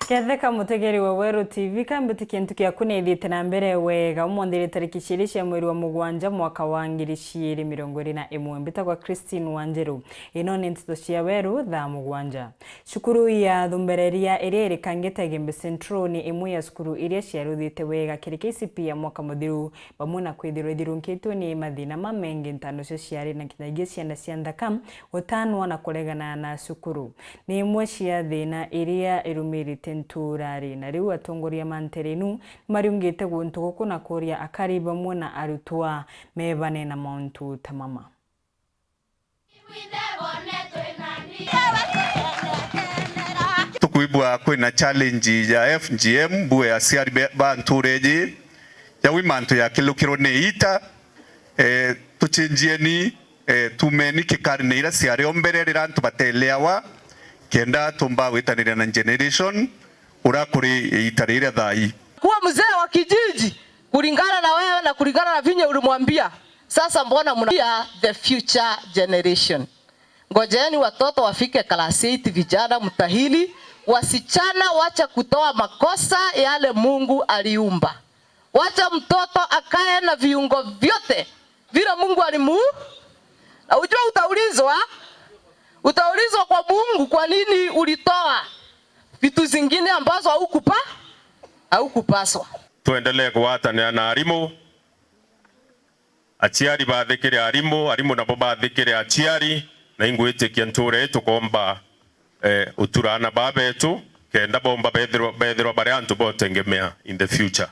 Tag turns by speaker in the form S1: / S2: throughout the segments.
S1: Ketheka mutegeri wa Weru TV kambiti kintu kya kunethite na mbere wega umondere tariki 2 mweri wa Mugwanja mwaka wa 2021 mbitagwa Christine Wanjeru ino ni Nteto cia Weru Thaa Mugwanja. Shukuru ya thumbereria iri kangite Gembe Central ni imwe ya shukuru iria ciaruthite wega KCP ya mwaka muthiru bamwe na kwithirwo ithirunkitwo ni mathina mamengi ntano cio ciari na kinyagia ciana cia ndakam gutanwa na kuregana na shukuru ni imwe cia thina iria irumirite nturari na riu atongoria manterenu mariungite guntu guku na kuria akari bamwe na arutwa mebane na mauntu tamama.
S2: Tukuibwa kwina challenge ya FGM buwe asiari bantureji ya wimanto ya kilukiro neita tuchinjieni tumeni kikarine ira siari omberera ntu batelewa kenda tumba witanira na generation urakuri itarire thai
S3: kuwa mzee wa kijiji kulingana na wewe na kulingana na vinye ulimwambia. Sasa mbona mnapia the future generation? Ngojeni watoto wafike class 8, vijana mtahili, wasichana wacha kutoa makosa yale Mungu aliumba. Wacha mtoto akae na viungo vyote vile Mungu alimu. Na ujua utaulizwa kwa Mungu kwa nini ulitoa vitu zingine ambazo haukupaswa.
S4: Tuendelee kuwatana na arimu. Achiari bathikire arimu nabo bathikire achiari na ingwitikia nture tukomba uturana babetu kenda bomba bethirwa bare antu botengemea in the future.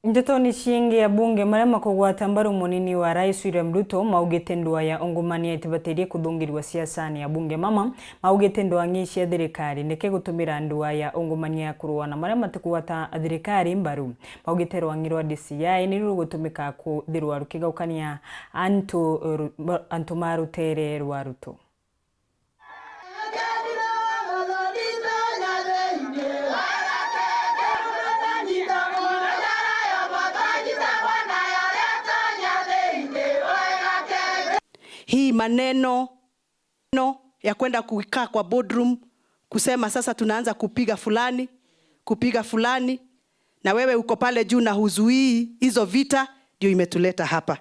S1: Nteto ni shiingi ya bunge marema kugwata mbaru munini wa Rais William Ruto maugite ndwa ya ongomania itibaterie kuthungirwa siasani ya bunge mama maugite ndwa ngici ya thirikari ndeke gutumira ndwa ya ongomania kuruana marema tukugwata thirikari mbaru maugite rwangirwa DCI ni rugutumika kuthirwa rukigaukania antu marutere rwa Ruto.
S5: Hii maneno ya kwenda kukaa kwa boardroom kusema sasa tunaanza kupiga fulani na wewe uko pale juu na huzuii hizo vita ndio imetuleta hapa.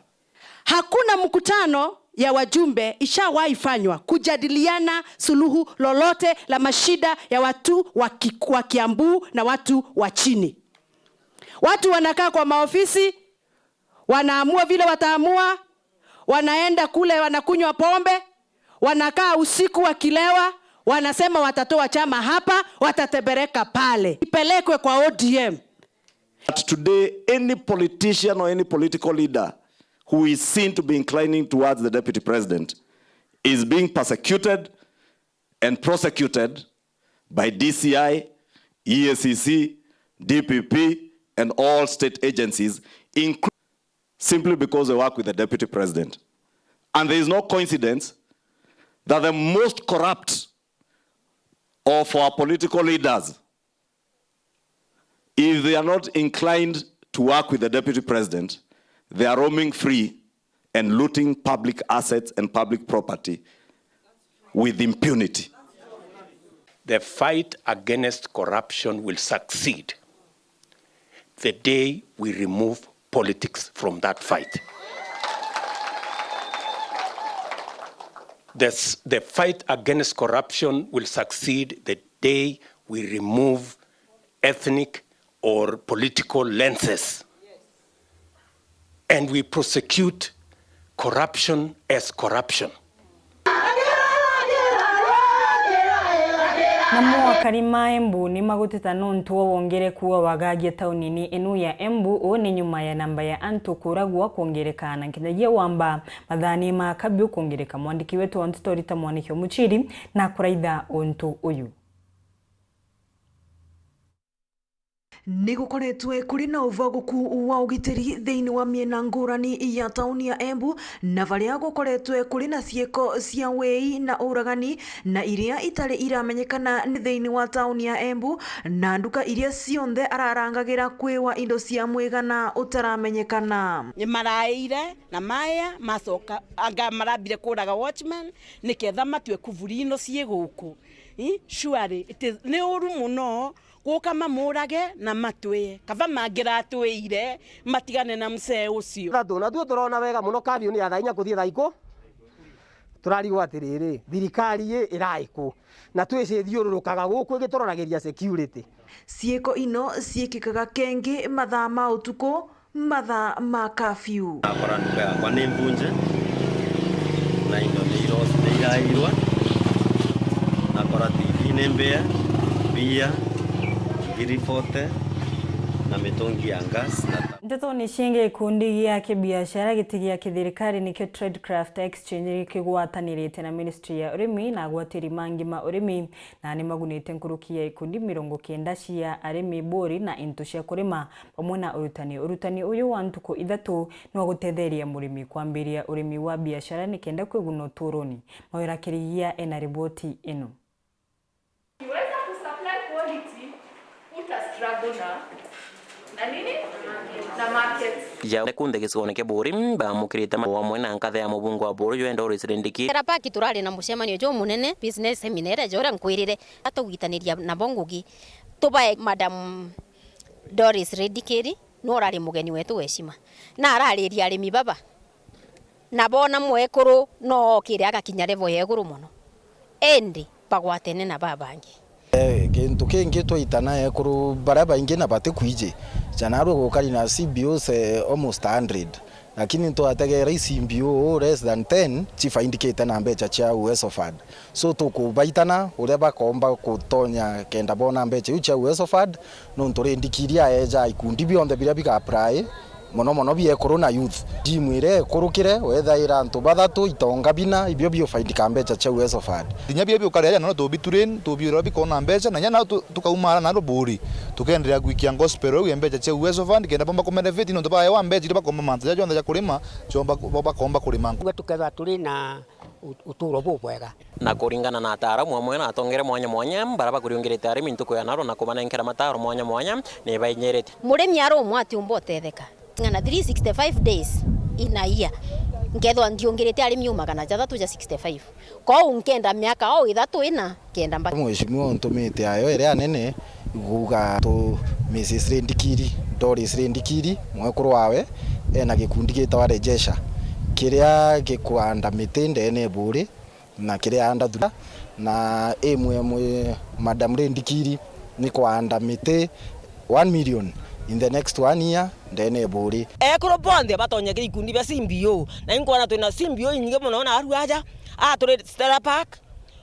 S5: Hakuna mkutano ya wajumbe ishawahi fanywa kujadiliana suluhu lolote la mashida ya watu wa Kiambu na watu wa chini. Watu wanakaa kwa maofisi, wanaamua vile wataamua, wanaenda kule wanakunywa pombe, wanakaa usiku wakilewa, wanasema watatoa chama hapa, watatebereka pale, ipelekwe kwa ODM.
S6: But today any politician or any political leader who is seen to be inclining towards the deputy president is being persecuted and prosecuted by DCI, EACC, DPP and all state agencies, simply because they work with the deputy president. And there is no coincidence that the most corrupt of our political leaders, if they are not inclined to work with the deputy president, they are roaming free and looting public assets and public property with impunity.
S7: The fight against corruption will succeed the day we remove politics from that fight. The fight against corruption will succeed the day we remove ethnic or political lenses. And we prosecute corruption as corruption.
S1: Na mwakarima Embu ni magutita nontu wongere kuwa wagagie taunini enu ya Embu o ni nyuma ya namba ya antu kuragwa kuongerekana kinyagia wamba mathani makabyo kuongereka. Mwandiki wetu wa Nteto Rita Mwaniki Muchiri na kuraitha ontu uyu.
S8: Nigukoretwe kuri na uvaguku wa ugitiri thiini wa miena ngurani ya tauni ya Embu na varia gukoretwe kuri na cieko cia wei na uragani na iria itari iramenyekana ni thiini wa tauni ya Embu na nduka iria cionthe ararangagira kwiwa indo cia mwigana utaramenyekana.
S9: Ni maraire na maya macoka anga marabire kuraga watchman niketha matwe kuvurino cie guku surely ni uru muno guka mamurage na matwe kava mangiratwire matigane na msee ucio
S10: na tu turona wega muno kabiu ni athainya kuthie thaiko turarigwo atiriri thirikari iraiko na twese thiururukaga guku igitororagiria security.
S8: Cieko ino ciekikaga kengi mathaa ma utuku mathaa ma curfew.
S11: Akora nduka yakwa ni mbunje na indo ni irairwa nakora TV ni mbea bia irifote na mitungi ya gas.
S1: Nteto ni shinge ikundi ya kibiashara gitigia kithirikari nikyo Tradecraft Exchange kigwatanirite na Ministry ya Urimi na gwatiri mangima urimi na ni magunite nkuruki ya ikundi 90 cia arimi bori na into cia kurima pamwe na urutani uyu wa ntuko ithatu no gutetheria murimi kwambiria urimi wa biashara nikenda kwiguna uturoni mawira kirigia ena riboti ino.
S12: Kiweza kusupply quality struggle na nini na market
S13: ya kunde gicone ke bori ba mukirite wa mwena nkathe ya mubungu wa bori yo endo residentiki
S14: era paki turari na mucemanio jo munene business seminar jora nkwirire atugitaniria na bongugi tubae madam Doris Redikeri no rari mugeni wetu weshima na arariria arimi baba na bona mwekuru no kire agakinya level yeguru muno endi bagwatene na babangi
S15: kintu kingi twitana ekuru baraba ingi na bate kwije janaro gukari na CBO se almost 100 lakini twategera CBO less than 10 chief indicator na mbecha cha USOFAD so tukubaitana uria bakomba kutonya kenda bona mbecha ucha USOFAD no nturindikiria eja ikundi bionde biria biga apply mono bie corona youth jimwire kurukire wethaira ntu bathatu itonga bina ibyo bio faidika mbecha cha USOFAD
S16: dinya bia ukaria no to bituren to biro bikona mbecha na nyana tukaumara na roburi tukendelea gwikia gospel yo mbecha cha USOFAD kenda bomba kumenefit no tobaye wa mbecha bakomba manza jonda ya kurima chomba bakomba kurima
S17: tuketha turi na uturo bubwega
S13: na kuringana na ataramu amwe na atongere mwanya baraba kuriongerete arimi ntuko ya naro na kumanenkera mataro mwanya ne bainyerete
S14: murimi aro mwati umbotetheka ngana 365 days in a year ngethwa ndiongerete arimi umagana jatha tuja 65 kwa unkenda miaka o ithatu ina kenda mbaka
S15: mweshimwo ntumite ayo ere anene guga to Mrs Rendikiri Doris Rendikiri mwekuru wawe ena gikundi gitwa rejesha kiria gikwanda mitinde ene buri na kiria anda thura na emwe Madam Rendikiri ni kwanda mite 1 million in the next 1 year ndene buri
S17: ekoro bonde batonya gikundi bya CBO na inkwana twina CBO nyinge muno na aru aja turi Stella Park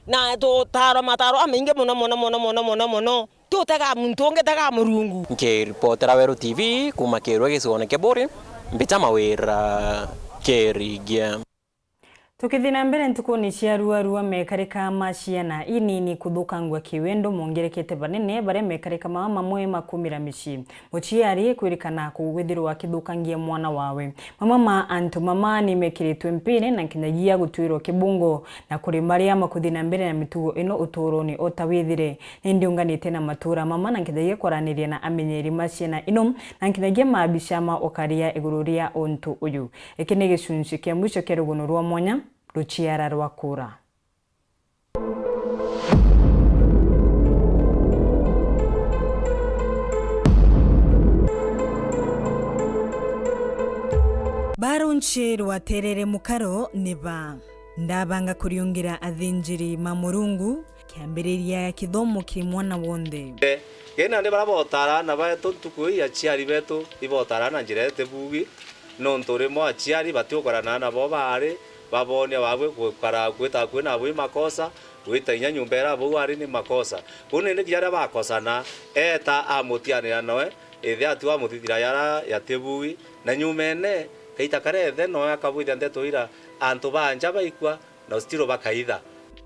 S17: na to taro mataro aminge muno tutega muntu ongetega murungu
S13: nke reportera Weru TV kuma kerwa gicone ke bori mbita mawira kerigia.
S1: Tukithina mbere ntukuni cia ruarua mekarika maciana inini kuthukangwa kiwendo mongerekete banene bare mekarika mamwe makumira mici muciari kwirikana kugwithirwa kithukangia mwana wawe mama antu mama ni mekiritwe mpine na kinyagia gutwirwo kibungo na kuri maria makuthina mbere na mitugo ino uturoni otawithire nindiunganite na matura mama na kinyagia kwaraniria na amenyeri maciana ino na kinyagia mabishama okaria igururia ontu uyu ikine gicunci kia mwisho kia rugono rwa mwanya Luciara Rwakura. Barunche rwaterere mukaro neba ndabanga kuriungira athinjiri mamurungu kiambiriria kithomo ki mwana wonde
S18: gena ndi barabotara na bato tukuya chiari beto ibotara na njirete bugi no ntoremo achiari batiukorana na bo bare babone babwe gukara gwita kwina bwe makosa gwita inya nyumba era bo ari ni makosa une ni kiara bakosana eta amutianira noe ithia atu amutithira yara yatebui na nyumene kaita karethe no akabuithia Nteto ira antu banja baikwa na stiro bakaitha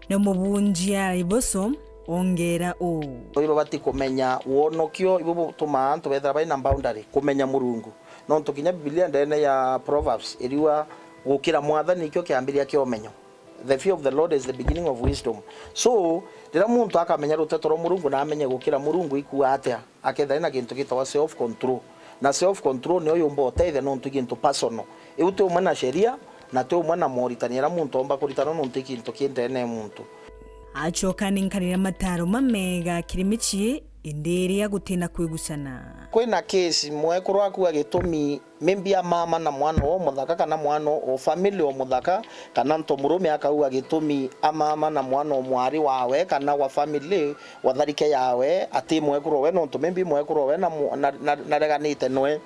S1: na mubunjia iboso ongera o
S19: ibo bati kumenya wonokio ibo tuma antu bethera bai na boundary kumenya Murungu no tukinya Biblia ndene ya Proverbs iriwa gukira mwathani kyo kiambiria kyo menyo. The fear of the Lord is the beginning of wisdom. So dira muntu akamenya ruteto ro Murungu na amenye gukira Murungu ikuwa atia akethana na kintu gitawa self control na self control ni oyo mboteithe no ntu kintu personal iute umwe na sheria na te umwe na moritaniera muntu omba kuritana no ntu kintu kiendene muntu
S1: acokaninkanira mataro mamega kirimichi indiri ya gutina kwigusana
S19: kwina case mwekuru aku agitumi membia mama na mwana o muthaka kana mwana o family o muthaka kana nto murume akau agitumi amama na mwana o mwari wawe kana wa family watharike yawe ati mwekuru we no nto membi mwekuru we na reganite noe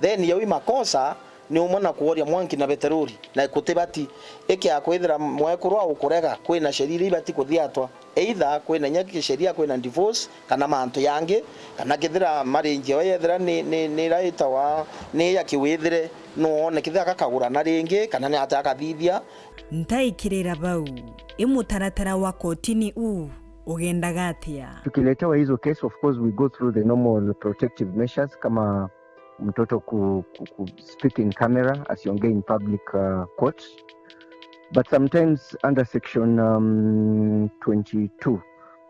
S19: then yewi makosa ni umona kuoria mwanki na veteruri na kutibati eke akwithira mwekuru au kurega kwina sheria ibati kuthiatwa either kwina nyaki sheria kwina divorce kana mantu yange kana kithira marriage oyethira ni raita wa ni ya kiwithire no ne kithira kakagura na ringi kana ni atakathithia
S1: ntaikirira bau imutaratara wa kotini ugendaga atia
S20: tukiletewa hizo case of course we go through the normal protective measures kama mtoto ku speak in camera asiongee in public court but sometimes under section 22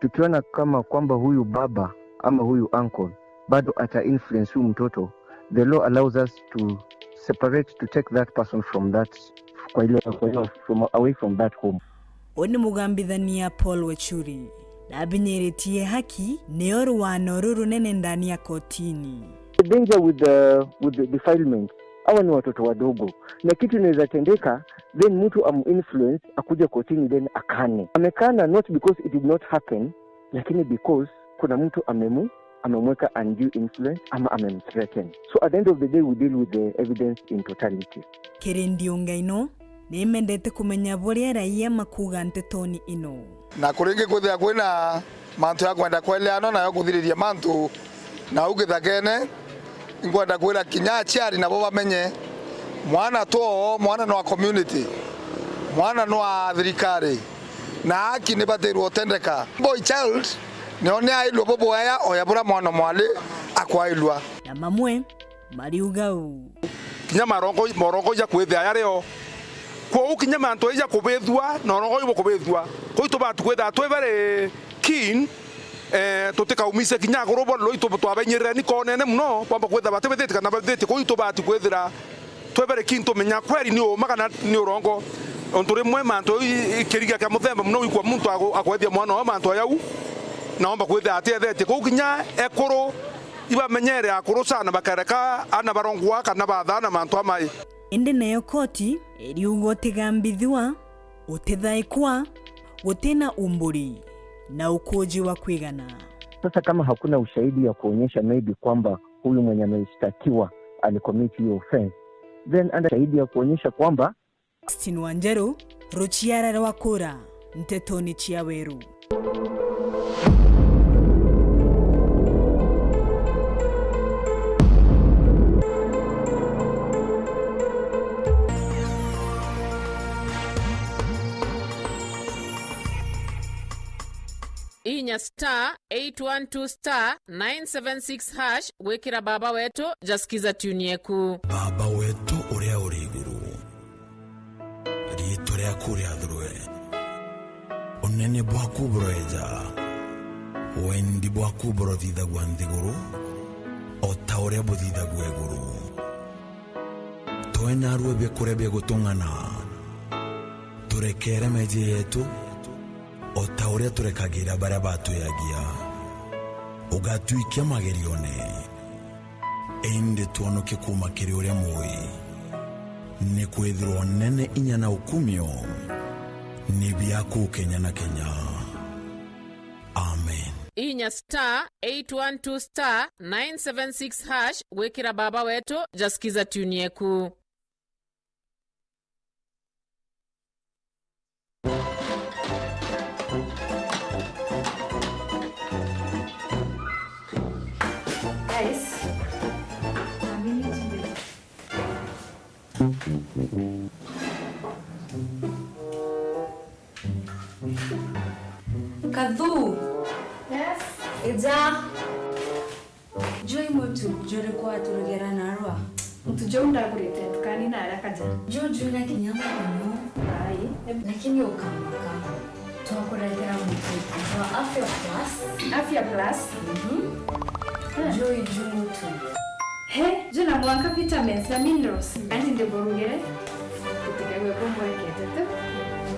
S20: tukiona kama kwamba huyu baba ama huyu uncle bado ata influence huyu mtoto the law allows us to separate to take that person from that from away from that home.
S1: Oni mugambithania Paul Wechuri nabinyeritie haki neoru wanoruru nene ndani ya kotini.
S20: The danger with the defilement hawa ni watoto wadogo na kitu inaweza tendeka then mtu influence akuja kotini then akane amekana not because it did not happen lakini because kuna mtu amemweka undue influence ama amemthreaten. So at the end of the day we deal with the evidence in totality.
S1: Kerendio ngaino nemendete kumenya boria raia makuga Ntetoni ino
S16: na kuringi kuthia kwina mantu ya kwenda kweleano na yo kuthiriria mantu na ugithakene ngwenda kwira kinya aciari nabo bamenye mwana mwana no community mwana no thirikari na haki ni batirwo tendeka boy child ni one ailwo bobo aya oyabura mwana mwali akwailwa
S1: na mamwe mariugau
S21: kinya morongo ya kwithia yareo kwa ukinya mantu ya kubethwa na rongo ibo kubethwa ko ito batu kwetha twebere kin tutika umise kinya gorobo lo ito twabenyerera ni konene muno kwamba kwetha batebethete kana bathete ko ito batu kwethira twebere kin to menya kweri ni o magana ni rongo ontore mwe mantu ikiriga ka muthemba muno ikwa muntu akwethia mwana wa mantu yau naomba kwetha atethete ko kinya ekoro iba menyere akoro sana bakareka ana barongwa kana bathana mantu amai
S1: ende nayo koti eriugo tigambithwa utithaikwa gutena umburi na ukoji wa kwigana.
S20: Sasa kama hakuna ushahidi ya kuonyesha maybe kwamba huyu mwenye ameshtakiwa alicommit hiyo offense then under shahidi ya kuonyesha kwamba
S1: Christine Wanjeru ruchiara wa kura Ntetoni chia Weru.
S22: Inya *812*976# wekira baba wetu jasikiza tuni yeku.
S23: Baba wetu uria uri iguru ritu riaku riathurwe unene bwaku buroeja wendi bwaku burothithagwa nthiguru o ta uria buthithagwa iguru twena arwe kurebia gutung'ana turekere meji yetu o ta uria turekagira baria batuyagia ugatuikia magerione ende tuonoke kuma kiri uria mui ni kwithirwo nene inya na ukumio ni biaku Kenya na Kenya. Amen.
S22: Inya *812*976# wekira baba wetu jasikiza tuni yeku.
S12: Guys.
S2: Kadhu.
S12: Yes.
S2: Eza. Joy motu jore kwa turugera narwa.
S12: Mtujo undagurite tukani na haraka jana.
S2: Jojo na kinyama kuno.
S12: Ai.
S2: Lakini ukama. Tuwakuletera mtu wa Afya Plus.
S12: Afya Plus.
S2: Joy motu.
S12: He, jona mwaka vitamins na minerals. Andi ndeborugere. Kutigagwe kombo eketete.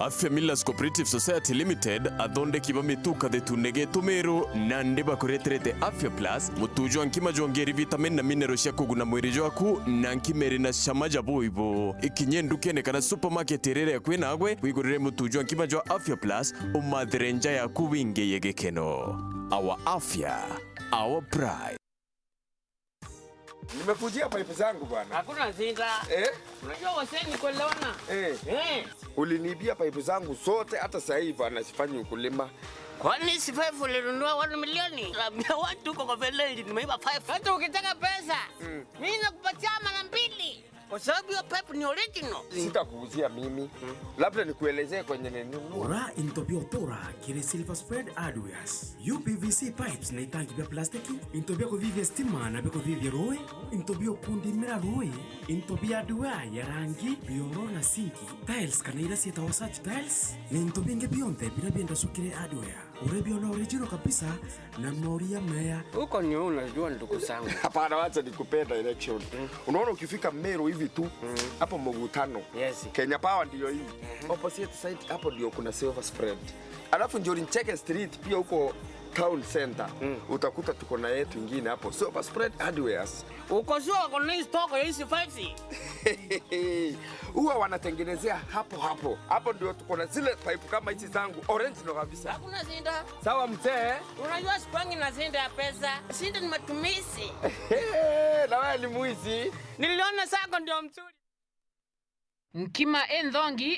S3: Afya Millers Cooperative Society Limited athonde kiba mituka de tunege tumero na ndeba kureterete Afya Plus mutujo ankima jongeri vitamin na minerals ya kuguna mwiri jwaku na nkimeri na shamaja boibo ikinye ndukene kana supermarket rere kwina agwe wigurire mutujo ankima jwa Afya Plus umadrenja ya kuwinge yegekeno. Our Afya, our pride.
S4: Nimekujia pipe zangu bwana.
S17: Hakuna shida. Unajua waseni niko leona.
S4: Uliniibia pipe zangu zote hata sasa hivi anasifanyi ukulima.
S17: Kwani si 5 ulinunua 1 milioni? Labda watu kwa village nimeiba 5. Hata ukitaka pesa, mimi nakupatia mara 2. Kwa sababu hiyo pipe ni original.
S4: Sitakuuzia mimi. Labda nikuelezee kwenye nini.
S24: Ora intobio tora kile silver spread hardwares. UPVC pipes na itangi vya plastiki, intobio kuvivya stima na beko vivya roe, intobio kundi mera roe, intobia dua ya rangi, bioro na sinki, tiles kanaira sieta wasachi tiles, na intobia nge bionte bila bienda sukire hardware. Urebio na original kabisa na moria mea.
S17: Huko ni unajua ndugu zangu.
S4: Hapana, wacha nikupe direction. Unaona ukifika Meru hivi tu hapo Mugutano. Kenya Power ndio hii. Opposite side hapo ndio kuna silver spread. Alafu ndio Lincheke Street pia huko Town Center. Utakuta tuko na yetu nyingine hapo. Silver spread hardwares.
S17: Uko sure kuna stock ya hizi 5C?
S4: Huwa wanatengenezea hapo hapo. Hapo ndio tuko na zile pipe kama hizi zangu original kabisa.
S17: Hakuna zinda.
S4: Sawa mzee.
S17: Unajua sipangi na zinda ya pesa. Zinda ni matumizi.
S4: Na wewe ni mwizi.
S17: Niliona sako ndio mzuri.
S22: Nkima endhongi